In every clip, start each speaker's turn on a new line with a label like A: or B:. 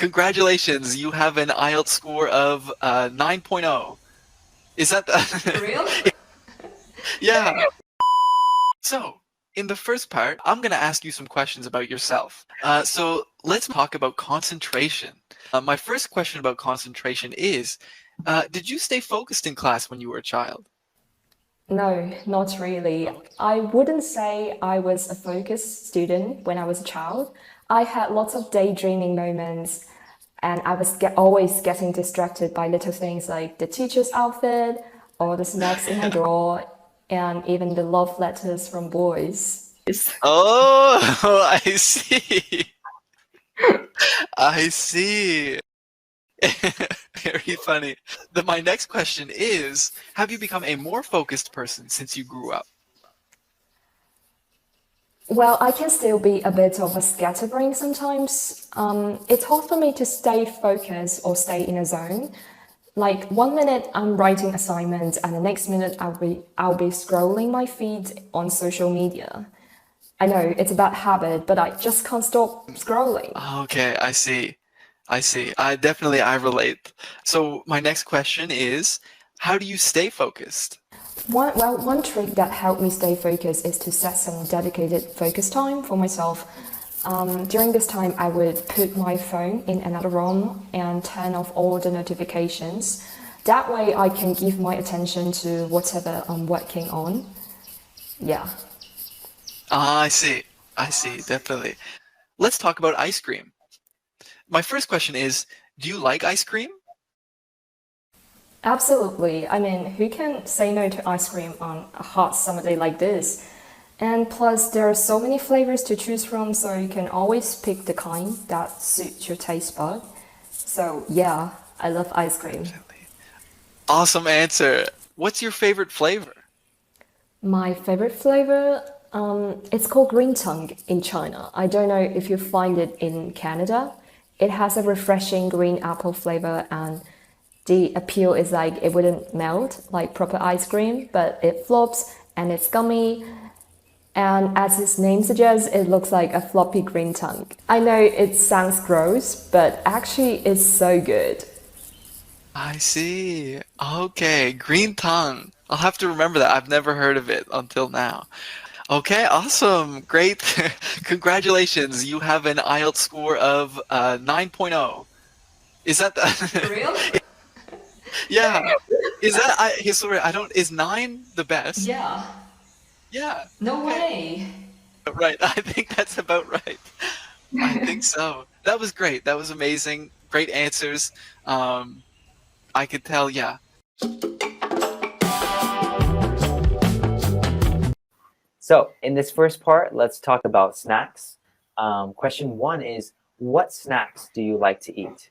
A: Congratulations, you have an IELTS score of 9.0. Is that the
B: Really?
A: Yeah. So, in the first part, I'm going to ask you some questions about yourself. So let's talk about concentration. My first question about concentration is, did you stay focused in class when you were a child?
B: No, not really. I wouldn't say I was a focused student when I was a child. I had lots of daydreaming moments, and I was always getting distracted by little things like the teacher's outfit, or the snacks in my drawer, and even the love letters from boys.
A: Oh, I see. I see. Very funny. My next question is, have you become a more focused person since you grew up?
B: Well, I can still be a bit of a scatterbrain sometimes. It's hard for me to stay focused or stay in a zone. Like 1 minute I'm writing assignments, and the next minute I'll be scrolling my feed on social media. I know it's a bad habit, but I just can't stop scrolling.
A: Okay, I see. I see. I relate. So my next question is, how do you stay focused?
B: One trick that helped me stay focused is to set some dedicated focus time for myself. During this time, I would put my phone in another room and turn off all the notifications. That way, I can give my attention to whatever I'm working on. Yeah.
A: Ah, I see. I see, definitely. Let's talk about ice cream. My first question is, do you like ice cream?
B: Absolutely. I mean, who can say no to ice cream on a hot summer day like this? And plus, there are so many flavors to choose from, so you can always pick the kind that suits your taste bud. So, yeah, I love ice cream.
A: Definitely. Awesome answer. What's your favorite flavor?
B: My favorite flavor, it's called green tongue in China. I don't know if you find it in Canada. It has a refreshing green apple flavor, and the appeal is like it wouldn't melt like proper ice cream, but it flops and it's gummy. And as its name suggests, it looks like a floppy green tongue. I know it sounds gross, but actually it's so good.
A: I see. Okay, green tongue. I'll have to remember that. I've never heard of it until now. Okay, awesome. Great. Congratulations. You have an IELTS score of 9.0. Is that the
B: Really?
A: Yeah. Sorry, I don't is 9 the best?
B: Yeah.
A: Yeah.
B: No
A: Okay.
B: way.
A: Right. I think that's about right. I think so. That was great. That was amazing. Great answers. Um, I could tell, yeah.
C: So in this first part, let's talk about snacks. Question one is, what snacks do you like to eat?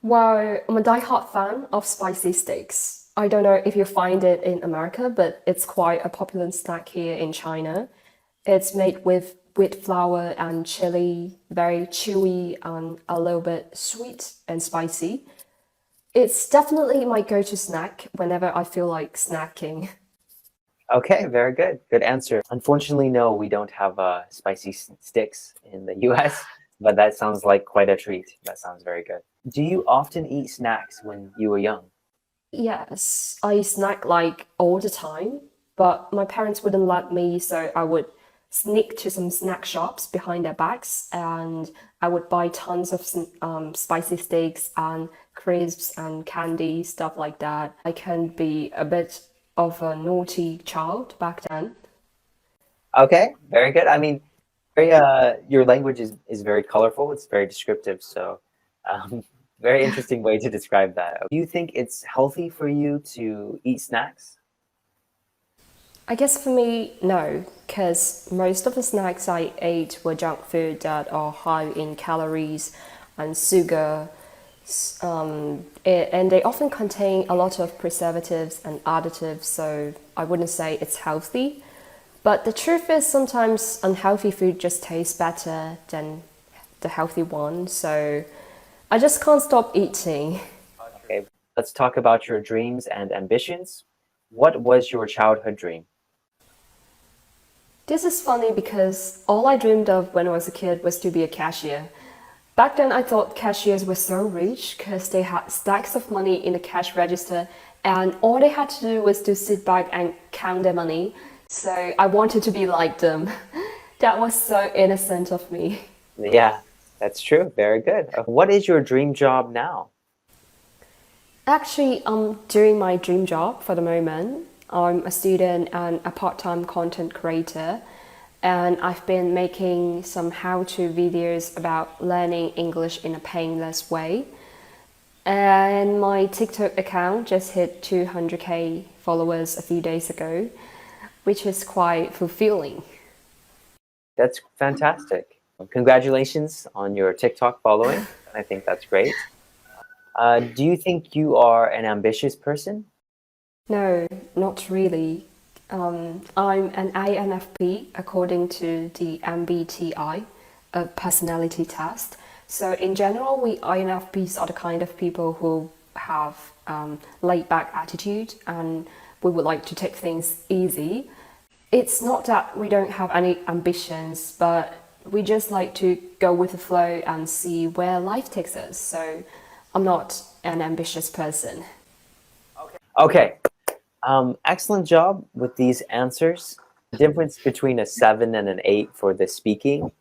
B: Well, I'm a die-hard fan of spicy steaks. I don't know if you find it in America, but it's quite a popular snack here in China. It's made with wheat flour and chili, very chewy and a little bit sweet and spicy. It's definitely my go-to snack whenever I feel like snacking.
C: Okay, very good. Good answer. Unfortunately, no, we don't have spicy sticks in the US, but that sounds like quite a treat. That sounds very good. Do you often eat snacks when you were young?
B: Yes, I snack like all the time, but my parents wouldn't let me, so I would sneak to some snack shops behind their backs, and I would buy tons of spicy sticks and crisps and candy, stuff like that. I can be a bit of a naughty child back then.
C: Okay, very good. I mean, your language is very colorful. It's very descriptive. So, um, very interesting way to describe that. Do you think it's healthy for you to eat snacks?
B: I guess for me, no, because most of the snacks I ate were junk food that are high in calories and sugar, and they often contain a lot of preservatives and additives, so I wouldn't say it's healthy. But the truth is, sometimes unhealthy food just tastes better than the healthy one, so I just can't stop eating.
C: Okay, let's talk about your dreams and ambitions. What was your childhood dream?
B: This is funny because all I dreamed of when I was a kid was to be a cashier. Back then, I thought cashiers were so rich because they had stacks of money in the cash register, and all they had to do was to sit back and count their money. So I wanted to be like them. That was so innocent of me.
C: Yeah, that's true. Very good. What is your dream job now?
B: Actually, I'm doing my dream job for the moment. I'm a student and a part-time content creator, and I've been making some how-to videos about learning English in a painless way. And my TikTok account just hit 200k followers a few days ago, which is quite fulfilling.
C: That's fantastic. Congratulations on your TikTok following. I think that's great. Do you think you are an ambitious person?
B: No, not really. I'm an INFP according to the MBTI, a personality test. So in general, we INFPs are the kind of people who have laid-back attitude, and we would like to take things easy. It's not that we don't have any ambitions, but we just like to go with the flow and see where life takes us. So I'm not an ambitious person.
C: Okay. Excellent job with these answers. The difference between a 7 and an 8 for the speaking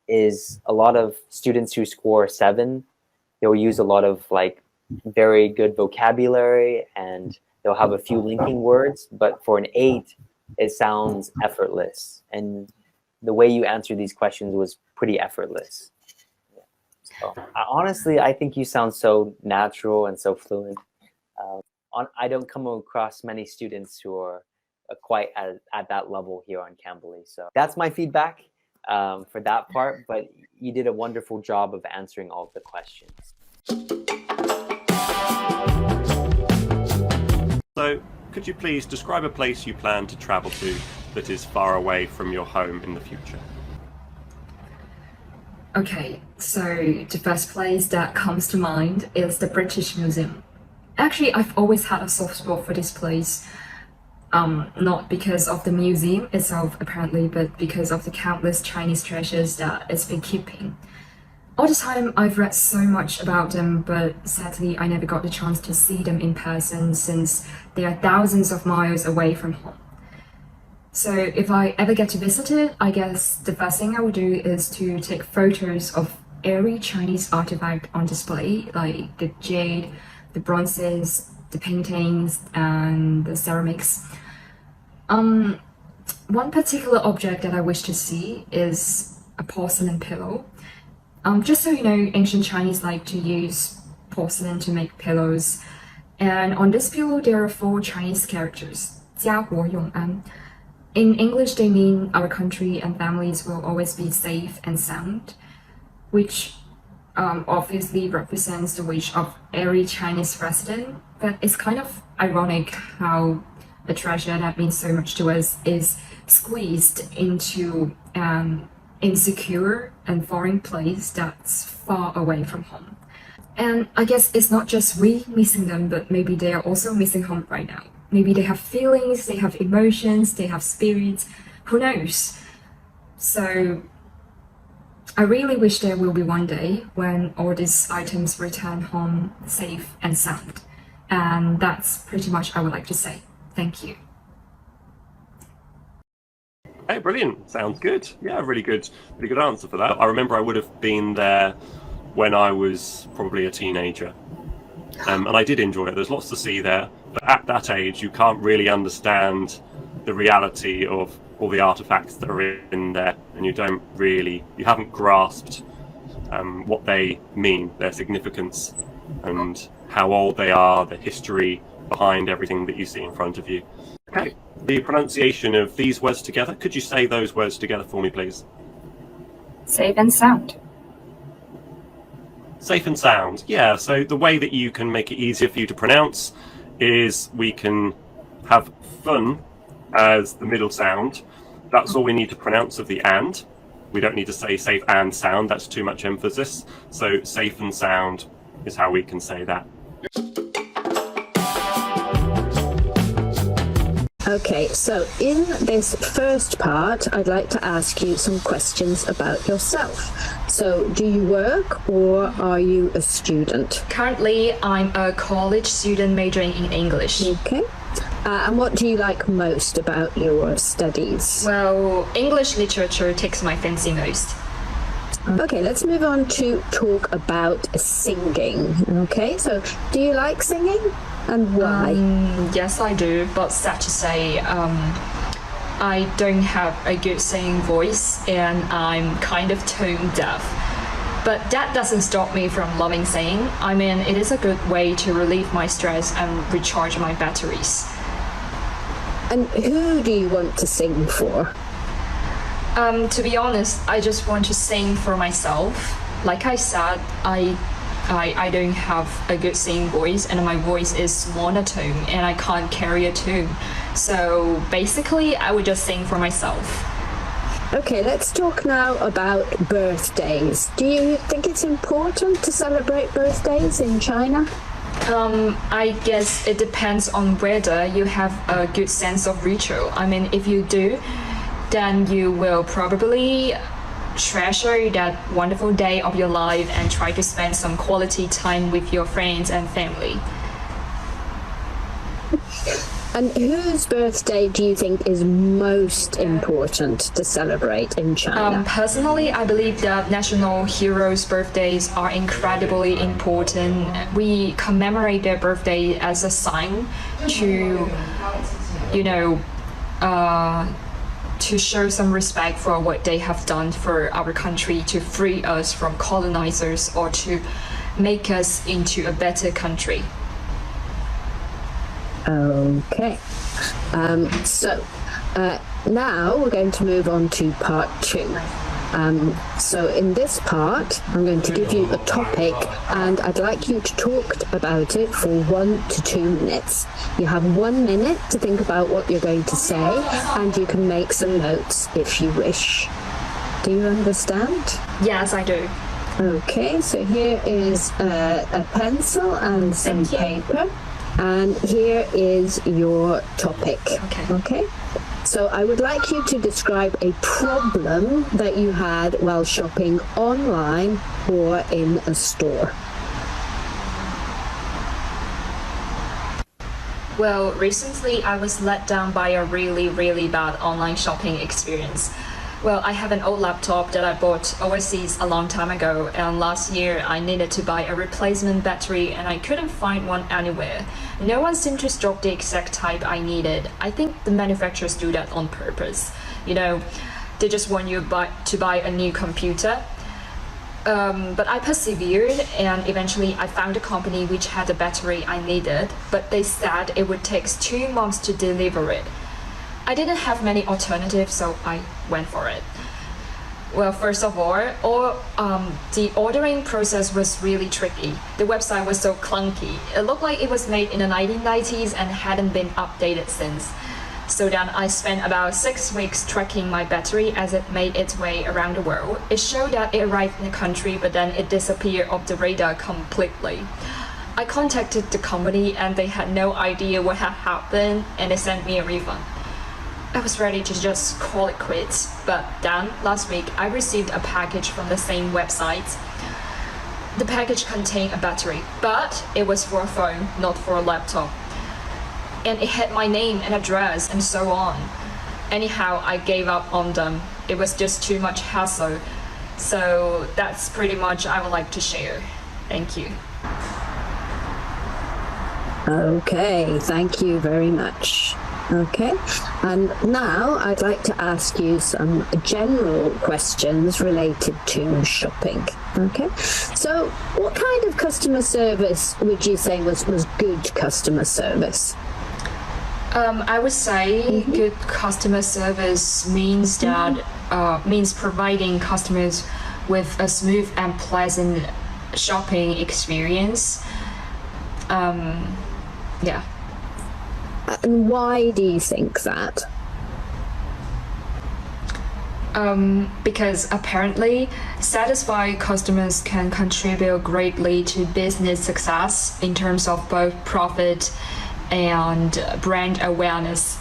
C: is a lot of students who score 7, they'll use a lot of like very good vocabulary and they'll have a few linking words, but for an 8, it sounds effortless. And the way you answered these questions was pretty effortless. So, honestly, I think you sound so natural and so fluent. I don't come across many students who are quite at that level here on Cambly. So that's my feedback for that part, but you did a wonderful job of answering all of the questions.
D: So could you please describe a place you plan to travel to that is far away from your home in the future?
B: Okay, so the first place that comes to mind is the British Museum. Actually, I've always had a soft spot for this place, not because of the museum itself apparently, but because of the countless Chinese treasures that it's been keeping. All the time I've read so much about them, but sadly I never got the chance to see them in person since they are thousands of miles away from home. So if I ever get to visit it, I guess the first thing I would do is to take photos of every Chinese artifact on display, like the jade, the bronzes, the paintings, and the ceramics. One particular object that I wish to see is a porcelain pillow. Just so you know, ancient Chinese like to use porcelain to make pillows. And on this pillow, there are 4 Chinese characters, 家国永安. In English, they mean our country and families will always be safe and sound, which obviously represents the wish of every Chinese resident. But it's kind of ironic how a treasure that means so much to us is squeezed into an insecure and foreign place that's far away from home. And I guess it's not just we missing them, but maybe they are also missing home right now. Maybe they have feelings, they have emotions, they have spirits, who knows? So I really wish there will be one day when all these items return home safe and sound. And that's pretty much I would like to say. Thank you.
D: Hey, brilliant. Sounds good. Yeah, really good answer for that. I remember I would have been there when I was probably a teenager. And I did enjoy it. There's lots to see there. But at that age, you can't really understand the reality of all the artifacts that are in there. And you haven't grasped what they mean, their significance, and how old they are, the history behind everything that you see in front of you. Okay, the pronunciation of these words together. Could you say those words together for me, please?
B: Safe and sound.
D: Safe and sound. Yeah, so the way that you can make it easier for you to pronounce is we can have fun as the middle sound. That's all we need to pronounce of the and. We don't need to say safe and sound, that's too much emphasis. So safe and sound is how we can say that.
E: Okay, so in this first part, I'd like to ask you some questions about yourself. So, do you work or are you a student?
B: Currently, I'm a college student majoring in English.
E: Okay. And what do you like most about your studies?
B: Well, English literature takes my fancy most.
E: Okay, let's move on to talk about singing. Okay, so do you like singing and why?
B: Yes, I do, but sad to say, I don't have a good singing voice and I'm kind of tone deaf. But that doesn't stop me from loving singing. I mean, it is a good way to relieve my stress and recharge my batteries.
E: And who do you want to sing for?
B: To be honest, I just want to sing for myself. Like I said, I don't have a good singing voice and my voice is monotone and I can't carry a tune. So basically, I would just sing for myself.
E: Okay, let's talk now about birthdays. Do you think it's important to celebrate birthdays in China?
B: I guess it depends on whether you have a good sense of ritual. I mean, if you do, then you will probably treasure that wonderful day of your life and try to spend some quality time with your friends and family.
E: And whose birthday do you think is most important to celebrate in China?
B: Personally, I believe that national heroes' birthdays are incredibly important. We commemorate their birthday as a sign to, to show some respect for what they have done for our country to free us from colonizers or to make us into a better country.
E: Okay. Now we're going to move on to part 2. So in this part, I'm going to give you a topic and I'd like you to talk about it for 1 to 2 minutes. You have 1 minute to think about what you're going to say and you can make some notes if you wish. Do you understand?
B: Yes, I do.
E: Okay, so here is a pencil and some paper. And here is your topic. Okay. So I would like you to describe a problem that you had while shopping online or in a store.
B: Well, recently I was let down by a really, really bad online shopping experience. Well, I have an old laptop that I bought overseas a long time ago, and last year I needed to buy a replacement battery and I couldn't find one anywhere. No one seemed to stock the exact type I needed. I think the manufacturers do that on purpose. They just want you to buy a new computer. But I persevered and eventually I found a company which had the battery I needed, but they said it would take 2 months to deliver it. I didn't have many alternatives, so I went for it. Well, first of all, the ordering process was really tricky. The website was so clunky. It looked like it was made in the 1990s and hadn't been updated since. So then I spent about 6 weeks tracking my battery as it made its way around the world. It showed that it arrived in the country, but then it disappeared off the radar completely. I contacted the company and they had no idea what had happened and they sent me a refund. I was ready to just call it quits, but then last week I received a package from the same website. The package contained a battery, but it was for a phone, not for a laptop. And it had my name and address and so on. Anyhow, I gave up on them. It was just too much hassle. So that's pretty much I would like to share. Thank you.
E: Okay, thank you very much. Okay, and now I'd like to ask you some general questions related to shopping. Okay, so what kind of customer service would you say was good customer service?
B: I would say good customer service means that means providing customers with a smooth and pleasant shopping experience. Yeah.
E: And why do you think that?
B: Because apparently satisfied customers can contribute greatly to business success in terms of both profit and brand awareness.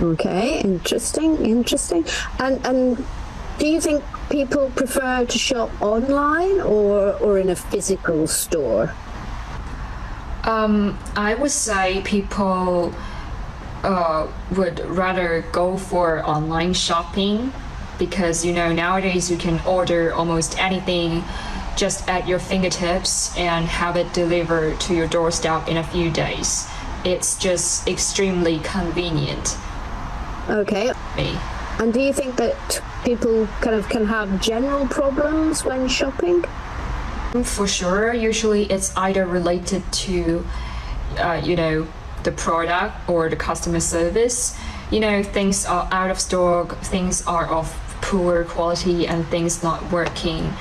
E: Okay, interesting. And do you think people prefer to shop online or in a physical store?
B: I would say people would rather go for online shopping because nowadays you can order almost anything just at your fingertips and have it delivered to your doorstep in a few days. It's just extremely convenient.
E: Okay.
B: Me.
E: And do you think that people kind of can have general problems when shopping?
B: For sure, usually it's either related to, the product or the customer service. Things are out of stock, things are of poor quality, and things not working.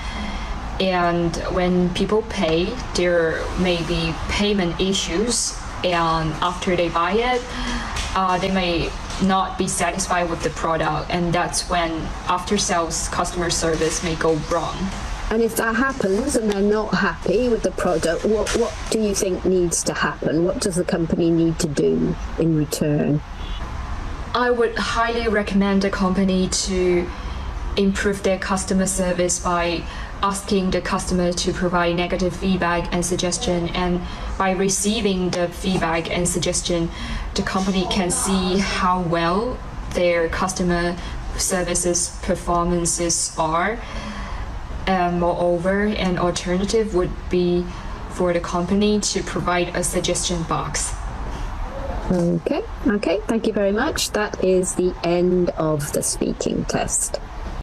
B: And when people pay, there may be payment issues, and after they buy it, they may not be satisfied with the product, and that's when after-sales customer service may go wrong.
E: And if that happens and they're not happy with the product, what do you think needs to happen? What does the company need to do in return?
B: I would highly recommend the company to improve their customer service by asking the customer to provide negative feedback and suggestion, and by receiving the feedback and suggestion, the company can see how well their customer services performances are. Moreover, an alternative would be for the company to provide a suggestion box.
E: Okay, thank you very much. That is the end of the speaking test.